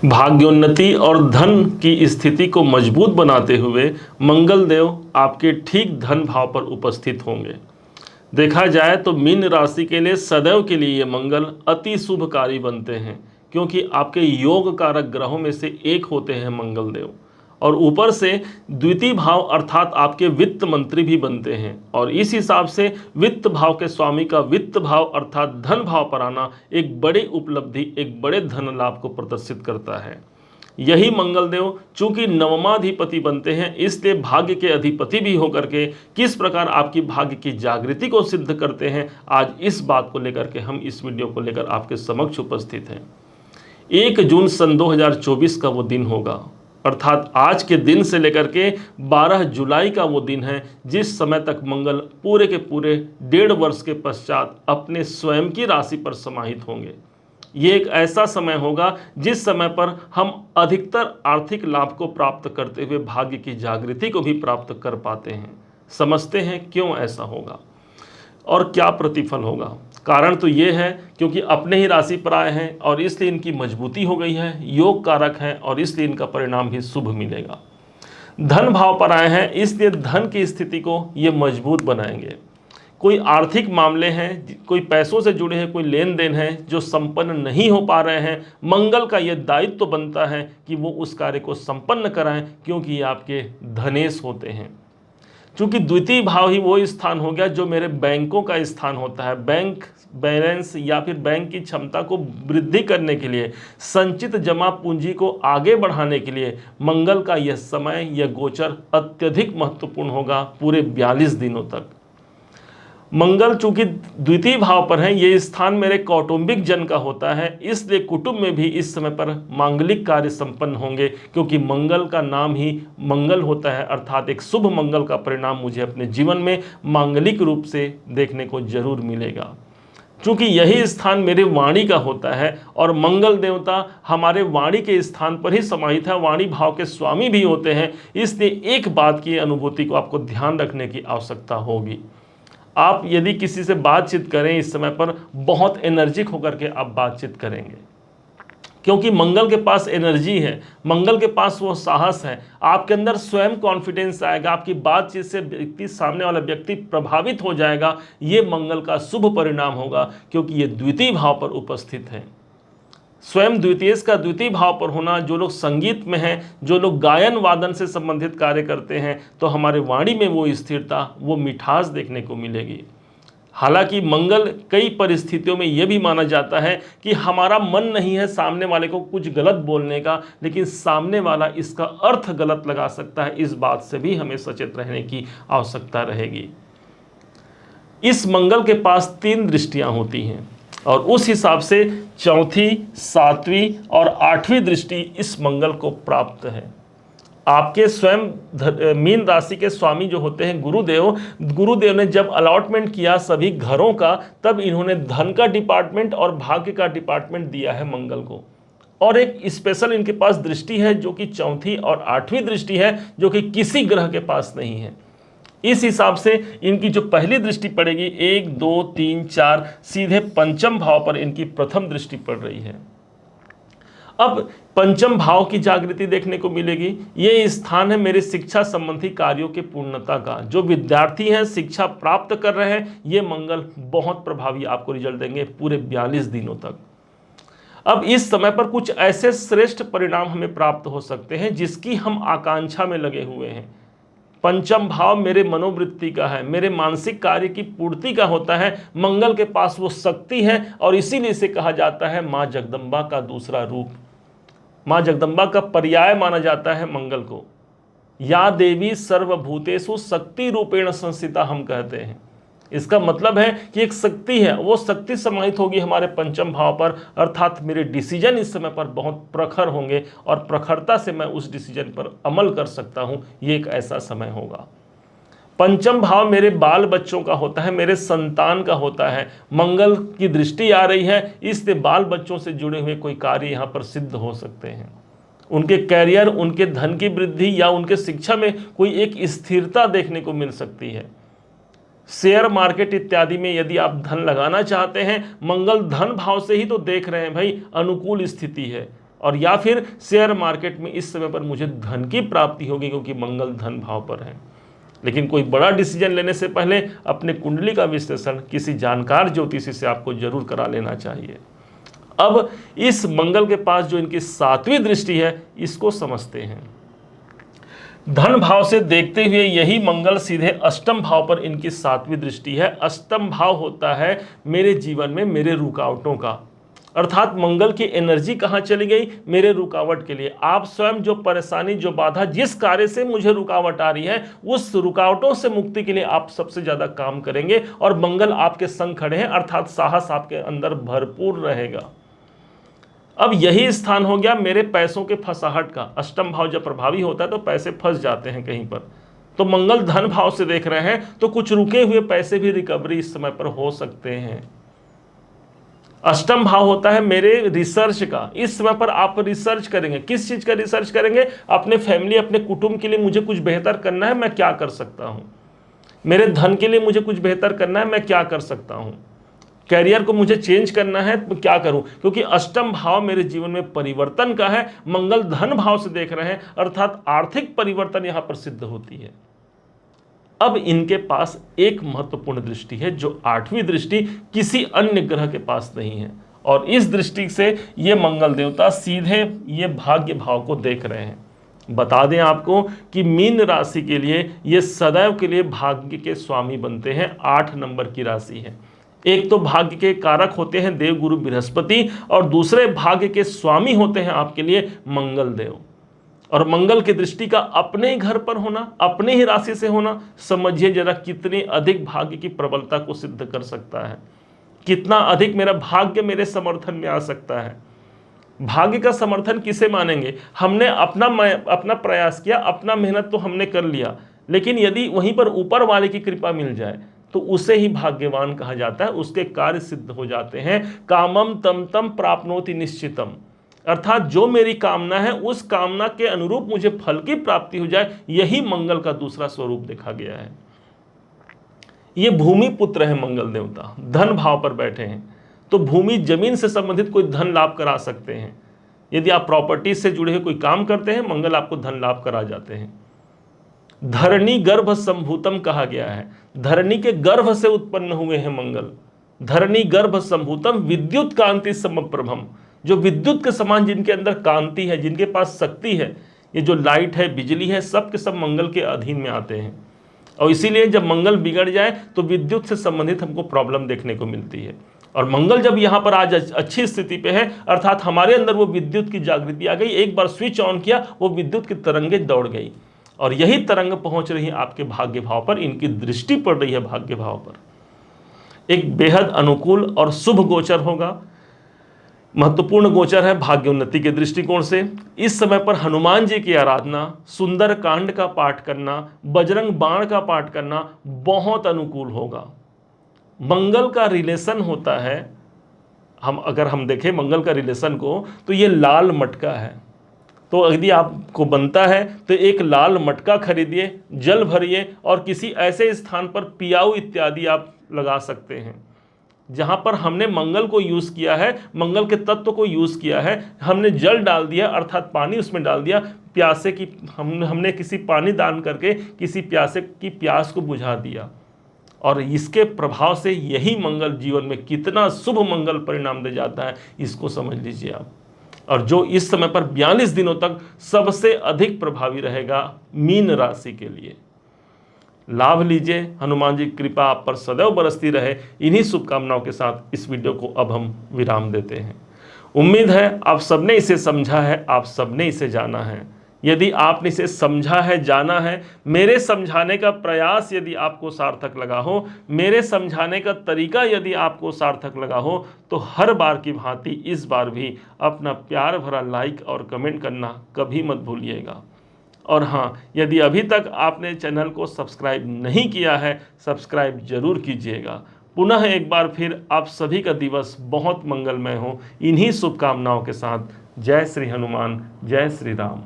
भाग्योन्नति और धन की स्थिति को मजबूत बनाते हुए मंगल देव आपके ठीक धन भाव पर उपस्थित होंगे। देखा जाए तो मीन राशि के लिए सदैव के लिए ये मंगल अति शुभकारी बनते हैं, क्योंकि आपके योग कारक ग्रहों में से एक होते हैं मंगल देव। और ऊपर से द्वितीय भाव अर्थात आपके वित्त मंत्री भी बनते हैं, और इस हिसाब से वित्त भाव के स्वामी का वित्त भाव अर्थात धन भाव पर आना एक बड़ी उपलब्धि, एक बड़े धन लाभ को प्रदर्शित करता है। यही मंगल देव चूंकि नवमाधिपति बनते हैं, इसलिए भाग्य के अधिपति भी होकर के किस प्रकार आपकी भाग्य की जागृति को सिद्ध करते हैं, आज इस बात को लेकर के हम इस वीडियो को लेकर आपके समक्ष उपस्थित हैं। 1 जून सन 2024 का वो दिन होगा, अर्थात आज के दिन से लेकर के 12 जुलाई का वो दिन है, जिस समय तक मंगल पूरे के पूरे 1.5 वर्ष के पश्चात अपने स्वयं की राशि पर समाहित होंगे। ये एक ऐसा समय होगा जिस समय पर हम अधिकतर आर्थिक लाभ को प्राप्त करते हुए भाग्य की जागृति को भी प्राप्त कर पाते हैं। समझते हैं क्यों ऐसा होगा और क्या प्रतिफल होगा। कारण तो ये है क्योंकि अपने ही राशि पर आए हैं और इसलिए इनकी मजबूती हो गई है, योग कारक है और इसलिए इनका परिणाम भी शुभ मिलेगा। धन भाव पर आए हैं, इसलिए धन की स्थिति को ये मजबूत बनाएंगे। कोई आर्थिक मामले हैं, कोई पैसों से जुड़े हैं, कोई लेन देन है जो संपन्न नहीं हो पा रहे हैं, मंगल का यह दायित्व तो बनता है कि वो उस कार्य को संपन्न कराएं, क्योंकि ये आपके धनेश होते हैं। चूंकि द्वितीय भाव ही वो स्थान हो गया जो मेरे बैंकों का स्थान होता है। बैंक बैलेंस या फिर बैंक की क्षमता को वृद्धि करने के लिए, संचित जमा पूंजी को आगे बढ़ाने के लिए मंगल का यह समय, यह गोचर अत्यधिक महत्वपूर्ण होगा पूरे 42 दिनों तक। मंगल चूंकि द्वितीय भाव पर है, ये स्थान मेरे कौटुंबिक जन का होता है, इसलिए कुटुंब में भी इस समय पर मांगलिक कार्य संपन्न होंगे, क्योंकि मंगल का नाम ही मंगल होता है, अर्थात एक शुभ मंगल का परिणाम मुझे अपने जीवन में मांगलिक रूप से देखने को जरूर मिलेगा। चूंकि यही स्थान मेरे वाणी का होता है और मंगल देवता हमारे वाणी के स्थान पर ही समाहित है, वाणी भाव के स्वामी भी होते हैं, इसलिए एक बात की अनुभूति को आपको ध्यान रखने की आवश्यकता होगी। आप यदि किसी से बातचीत करें इस समय पर, बहुत एनर्जिक होकर के आप बातचीत करेंगे, क्योंकि मंगल के पास एनर्जी है, मंगल के पास वो साहस है, आपके अंदर स्वयं कॉन्फिडेंस आएगा, आपकी बातचीत से व्यक्ति, सामने वाला व्यक्ति प्रभावित हो जाएगा। ये मंगल का शुभ परिणाम होगा, क्योंकि ये द्वितीय भाव पर उपस्थित है। स्वयं द्वितीय का द्वितीय भाव पर होना, जो लोग संगीत में हैं, जो लोग गायन वादन से संबंधित कार्य करते हैं, तो हमारे वाणी में वो स्थिरता, वो मिठास देखने को मिलेगी। हालांकि मंगल कई परिस्थितियों में यह भी माना जाता है कि हमारा मन नहीं है सामने वाले को कुछ गलत बोलने का, लेकिन सामने वाला इसका अर्थ गलत लगा सकता है। इस बात से भी हमें सचेत रहने की आवश्यकता रहेगी। इस मंगल के पास 3 दृष्टियां होती हैं और उस हिसाब से चौथी, 7वीं और 8वीं दृष्टि इस मंगल को प्राप्त है। आपके स्वयं मीन राशि के स्वामी जो होते हैं गुरुदेव ने जब अलॉटमेंट किया सभी घरों का, तब इन्होंने धन का डिपार्टमेंट और भाग्य का डिपार्टमेंट दिया है मंगल को। और एक स्पेशल इनके पास दृष्टि है जो कि चौथी और 8वीं दृष्टि है, जो कि किसी ग्रह के पास नहीं है। इस हिसाब से इनकी जो पहली दृष्टि पड़ेगी, 1, 2, 3, 4 सीधे पंचम भाव पर इनकी प्रथम दृष्टि पड़ रही है। अब पंचम भाव की जागृति देखने को मिलेगी। ये स्थान है मेरे शिक्षा संबंधी कार्यों के पूर्णता का। जो विद्यार्थी हैं, शिक्षा प्राप्त कर रहे हैं, ये मंगल बहुत प्रभावी आपको रिजल्ट देंगे पूरे 42 दिनों तक। अब इस समय पर कुछ ऐसे श्रेष्ठ परिणाम हमें प्राप्त हो सकते हैं जिसकी हम आकांक्षा में लगे हुए हैं। पंचम भाव मेरे मनोवृत्ति का है, मेरे मानसिक कार्य की पूर्ति का होता है। मंगल के पास वो शक्ति है और इसीलिए इसे कहा जाता है माँ जगदम्बा का दूसरा रूप। माँ जगदम्बा का पर्याय माना जाता है मंगल को। या देवी सर्वभूतेषु शक्ति रूपेण संस्थिता हम कहते हैं। इसका मतलब है कि एक शक्ति है, वो शक्ति समाहित होगी हमारे पंचम भाव पर, अर्थात मेरे डिसीजन इस समय पर बहुत प्रखर होंगे और प्रखरता से मैं उस डिसीजन पर अमल कर सकता हूं। ये एक ऐसा समय होगा। पंचम भाव मेरे बाल बच्चों का होता है, मेरे संतान का होता है। मंगल की दृष्टि आ रही है, इससे बाल बच्चों से जुड़े हुए कोई कार्य यहाँ पर सिद्ध हो सकते हैं। उनके कैरियर, उनके धन की वृद्धि या उनके शिक्षा में कोई एक स्थिरता देखने को मिल सकती है। शेयर मार्केट इत्यादि में यदि आप धन लगाना चाहते हैं, मंगल धन भाव से ही तो देख रहे हैं भाई, अनुकूल स्थिति है और या फिर शेयर मार्केट में इस समय पर मुझे धन की प्राप्ति होगी क्योंकि मंगल धन भाव पर है। लेकिन कोई बड़ा डिसीजन लेने से पहले अपने कुंडली का विश्लेषण किसी जानकार ज्योतिषी से आपको जरूर करा लेना चाहिए। अब इस मंगल के पास जो इनकी 7वीं दृष्टि है इसको समझते हैं। धन भाव से देखते हुए यही मंगल सीधे अष्टम भाव पर इनकी 7वीं दृष्टि है। अष्टम भाव होता है मेरे जीवन में मेरे रुकावटों का, अर्थात मंगल की एनर्जी कहाँ चली गई, मेरे रुकावट के लिए। आप स्वयं जो परेशानी, जो बाधा, जिस कार्य से मुझे रुकावट आ रही है उस रुकावटों से मुक्ति के लिए आप सबसे ज्यादा काम करेंगे और मंगल आपके संग खड़े हैं, अर्थात साहस आपके अंदर भरपूर रहेगा। अब यही स्थान हो गया मेरे पैसों के फंसाहट का। अष्टम भाव जब प्रभावी होता है तो पैसे फंस जाते हैं कहीं पर, तो मंगल धन भाव से देख रहे हैं तो कुछ रुके हुए पैसे भी रिकवरी इस समय पर हो सकते हैं। अष्टम भाव होता है मेरे रिसर्च का। इस समय पर आप रिसर्च करेंगे। किस चीज का रिसर्च करेंगे? अपने फैमिली, अपने कुटुंब के लिए मुझे कुछ बेहतर करना है, मैं क्या कर सकता हूं। मेरे धन के लिए मुझे कुछ बेहतर करना है, मैं क्या कर सकता हूं। कैरियर को मुझे चेंज करना है तो क्या करूं, क्योंकि अष्टम भाव मेरे जीवन में परिवर्तन का है। मंगल धन भाव से देख रहे हैं, अर्थात आर्थिक परिवर्तन यहां पर सिद्ध होती है। अब इनके पास एक महत्वपूर्ण दृष्टि है जो 8वीं दृष्टि किसी अन्य ग्रह के पास नहीं है, और इस दृष्टि से ये मंगल देवता सीधे ये भाग्य भाव को देख रहे हैं। बता दें आपको कि मीन राशि के लिए ये सदैव के लिए भाग्य के स्वामी बनते हैं। 8 नंबर की राशि है। एक तो भाग्य के कारक होते हैं देव गुरु बृहस्पति, और दूसरे भाग्य के स्वामी होते हैं आपके लिए मंगल देव। और मंगल की दृष्टि का अपने ही घर पर होना, अपने ही राशि से होना, समझिए जरा कितनी अधिक भाग्य की प्रबलता को सिद्ध कर सकता है, कितना अधिक मेरा भाग्य मेरे समर्थन में आ सकता है। भाग्य का समर्थन किसे मानेंगे? हमने अपना प्रयास किया, अपना मेहनत तो हमने कर लिया, लेकिन यदि वहीं पर ऊपर वाले की कृपा मिल जाए तो उसे ही भाग्यवान कहा जाता है। उसके कार्य सिद्ध हो जाते हैं। कामम तम तम प्राप्नोति निश्चितम, अर्थात जो मेरी कामना है उस कामना के अनुरूप मुझे फल की प्राप्ति हो जाए, यही मंगल का दूसरा स्वरूप देखा गया है। ये भूमि पुत्र है मंगल देवता, धन भाव पर बैठे हैं, तो भूमि जमीन से संबंधित कोई धन लाभ करा सकते हैं। यदि आप प्रॉपर्टी से जुड़े हुए कोई काम करते हैं, मंगल आपको धन लाभ करा जाते हैं। धरणी गर्भ संभूतम कहा गया है, धरणी के गर्भ से उत्पन्न हुए हैं मंगल। धरणी गर्भ संभूतम विद्युत कांति समप्रभम, जो विद्युत के समान जिनके अंदर कांति है, जिनके पास शक्ति है, ये जो लाइट है, बिजली है, सब के सब मंगल के अधीन में आते हैं। और इसीलिए जब मंगल बिगड़ जाए तो विद्युत से संबंधित हमको प्रॉब्लम देखने को मिलती है। और मंगल जब यहाँ पर आज अच्छी स्थिति पे है, अर्थात हमारे अंदर वो विद्युत की जागृति आ गई। एक बार स्विच ऑन किया, वो विद्युत की तरंगे दौड़ गई, और यही तरंग पहुंच रही है आपके भाग्य भाव पर। इनकी दृष्टि पड़ रही है भाग्य भाव पर। एक बेहद अनुकूल और शुभ गोचर होगा, महत्वपूर्ण गोचर है भाग्य उन्नति के दृष्टिकोण से। इस समय पर हनुमान जी की आराधना, सुंदर कांड का पाठ करना, बजरंग बाण का पाठ करना बहुत अनुकूल होगा। मंगल का रिलेशन होता है, अगर हम देखें मंगल का रिलेशन को, तो ये लाल मटका है। तो यदि आपको बनता है तो एक लाल मटका खरीदिए, जल भरिए, और किसी ऐसे स्थान पर पियाऊ इत्यादि आप लगा सकते हैं जहां पर हमने मंगल को यूज किया है, मंगल के तत्व को यूज किया है। हमने जल डाल दिया, अर्थात पानी उसमें डाल दिया, प्यासे की हमने किसी पानी दान करके किसी प्यासे की प्यास को बुझा दिया, और इसके प्रभाव से यही मंगल जीवन में कितना शुभ मंगल परिणाम दे जाता है, इसको समझ लीजिए आप। और जो इस समय पर 42 दिनों तक सबसे अधिक प्रभावी रहेगा मीन राशि के लिए। लाभ लीजिए, हनुमान जी की कृपा आप पर सदैव बरसती रहे। इन्हीं शुभकामनाओं के साथ इस वीडियो को अब हम विराम देते हैं। उम्मीद है आप सबने इसे समझा है, आप सबने इसे जाना है। यदि आपने इसे समझा है, जाना है, मेरे समझाने का प्रयास यदि आपको सार्थक लगा हो, मेरे समझाने का तरीका यदि आपको सार्थक लगा हो, तो हर बार की भांति इस बार भी अपना प्यार भरा लाइक और कमेंट करना कभी मत भूलिएगा। और हाँ, यदि अभी तक आपने चैनल को सब्सक्राइब नहीं किया है, सब्सक्राइब जरूर कीजिएगा। पुनः एक बार फिर आप सभी का दिवस बहुत मंगलमय हो, इन्हीं शुभकामनाओं के साथ। जय श्री हनुमान, जय श्री राम।